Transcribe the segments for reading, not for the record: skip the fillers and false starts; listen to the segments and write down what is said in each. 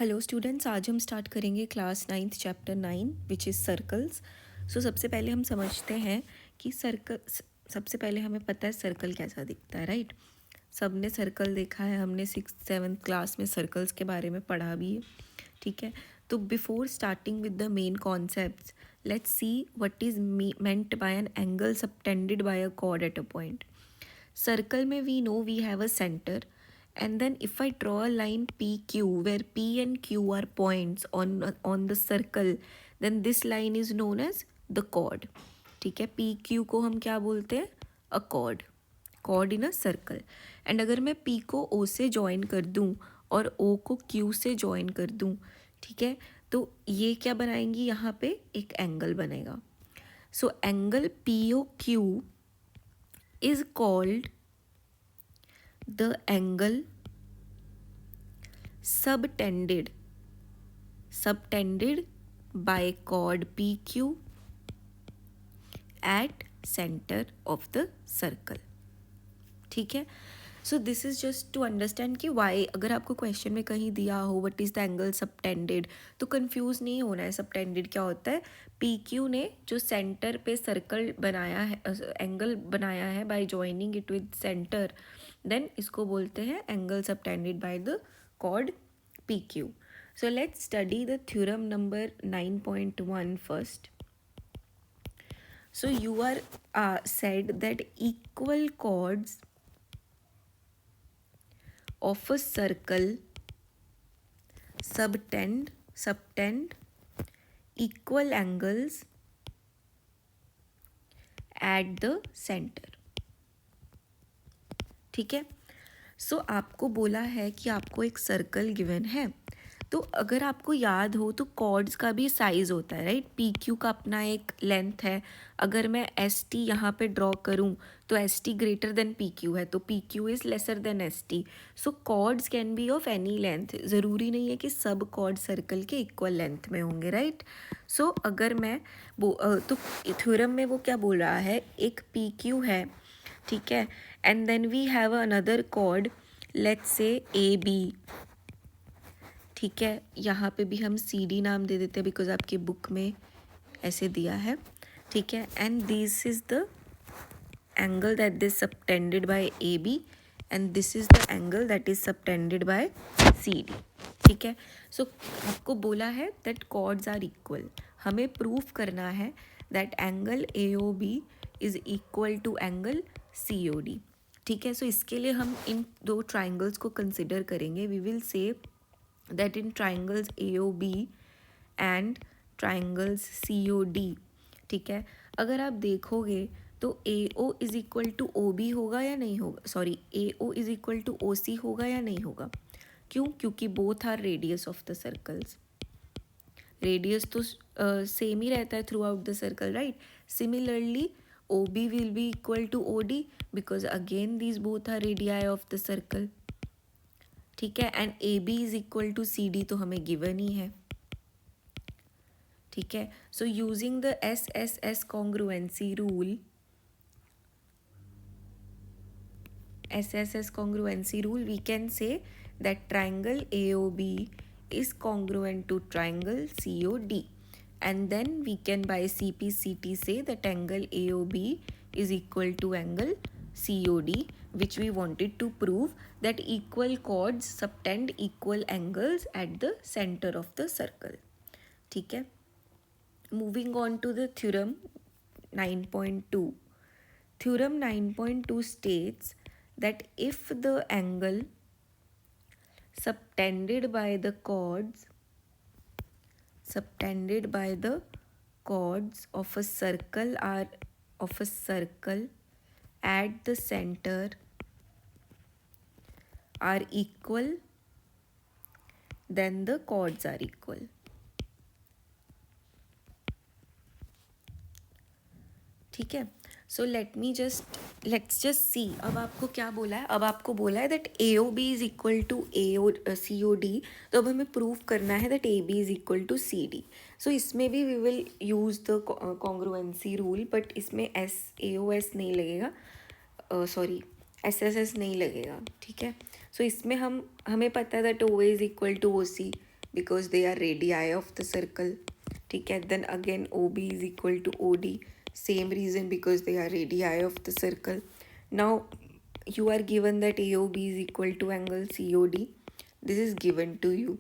Hello students, आज हम start करेंगे class 9th chapter 9 which is circles. So सबसे पहले हम समझते हैं कि सबसे पहले हमें पता है सर्कल कैसा दिखता है, राइट। सबने सर्कल देखा है, हमने 6th 7th क्लास में सर्कल्स के बारे में पढ़ा भी है, ठीक है। तो before starting with the main concepts, let's see what is meant by an angle subtended bye a cord at a point. Circle में we know we have a center, and then if I draw a line PQ where P and Q are points on the circle, then this line is known as the chord. ठीक है, P Q को हम क्या बोलते हैं? अ cord in a circle. And अगर मैं P को ओ से ज्वाइन कर दूँ और ओ को क्यू से ज्वाइन कर दूँ, ठीक है, तो ये क्या बनाएंगी? यहाँ पे एक एंगल बनेगा। So angle P O Q is called the angle subtended by chord PQ at center of the circle। ठीक है, so this is just to understand कि वाई, अगर आपको क्वेश्चन में कहीं दिया हो what is the angle subtended, तो कंफ्यूज नहीं होना है। सबटेंडेड क्या होता है? पी क्यू ने जो सेंटर पे सर्कल बनाया है, एंगल बनाया है by joining it with centre, then इसको बोलते हैं angle subtended by the chord P Q. So let's study the theorem number 9.1 first. So you are said that equal chords of a circle subtend equal angles at the center। ठीक है, so आपको बोला है कि आपको एक circle given है, तो अगर आपको याद हो तो कॉर्ड्स का भी साइज़ होता है, राइट। पी क्यू का अपना एक लेंथ है। अगर मैं एस टी यहाँ पर ड्रॉ करूँ तो S T greater than P Q है, तो P Q is lesser than S T. So chords can be of any length, ज़रूरी नहीं है कि सब कॉर्ड सर्कल के इक्वल लेंथ में होंगे, राइट। सो अगर मैं तो थ्योरम में वो क्या बोल रहा है, एक पी क्यू है, ठीक है, and then we have another chord, let's say A B. ठीक है, यहाँ पे भी हम सी डी नाम दे देते हैं बिकॉज आपकी बुक में ऐसे दिया है, ठीक है। And this is the angle that is subtended by A B and this is the angle that is subtended by C D. ठीक है, सो आपको बोला है दैट कॉर्ड्स आर इक्वल। हमें प्रूफ करना है that angle A O B is equal to angle C O D. ठीक है, सो इसके लिए हम इन दो ट्राइंगल्स को कंसिडर करेंगे। We will say that in triangles AOB and triangles COD, ठीक है, अगर आप देखोगे तो AO is equal to OB होगा या नहीं होगा, sorry AO is equal to OC होगा या नहीं होगा। क्यों? क्योंकि both are radius of the circles. Radius तो सेम ही रहता है throughout the circle, right. Similarly OB will be equal to OD because again these both are radii of the circle. ठीक है, and A B is equal to C D तो हमें given ही है। ठीक है, so using the S congruency rule, S congruency rule, we can say that triangle A O B is congruent to triangle COD, and then we can by CPCT say that angle AOB is equal to angle COD, which we wanted to prove that equal chords subtend equal angles at the center of the circle। ठीक है, moving on to the theorem 9.2। theorem 9.2 states that if the angle subtended by the chords of a circle at the center are equal, then the chords are equal। ठीक है, so let's just see. अब आपको क्या बोला है? अब आपको बोला है that A O B is equal to C O D, तो अब हमें प्रूव करना है that A B is equal to C D. So इसमें भी we will use the congruency rule, but इसमें एस ए ओ एस नहीं लगेगा, सॉरी एस एस एस नहीं लगेगा। ठीक है, सो इसमें हमें पता है that O A is equal to O C, because they are radii of the circle. ठीक है. Then again O B is equal to O D. Same reason, because they are radii of the circle. Now you are given that AOB is equal to angle COD. This is given to you.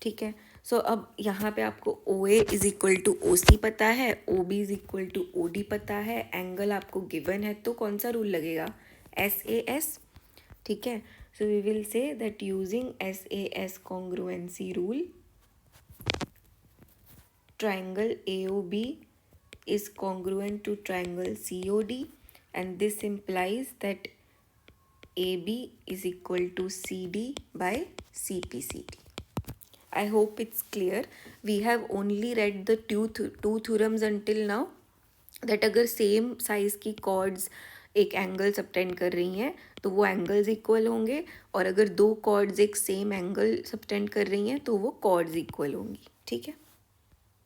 ठीक है. सो अब यहाँ पे आपको OA is equal to OC पता है, OB is equal to OD पता है, एंगल आपको गिवन है, तो कौन सा रूल लगेगा? SAS. ठीक है. So we will say that using SAS congruency rule, triangle AOB is congruent to triangle COD, and this implies that AB is equal to CD by CPCD. I hope it's clear. We have only read the two theorems until now, that अगर same size की chords एक angle subtend कर रही हैं तो वो angles equal होंगे, और अगर दो कॉर्ड्स एक सेम एंगल सबटेंड कर रही हैं तो वो कॉर्ड्स इक्वल होंगी. ठीक है.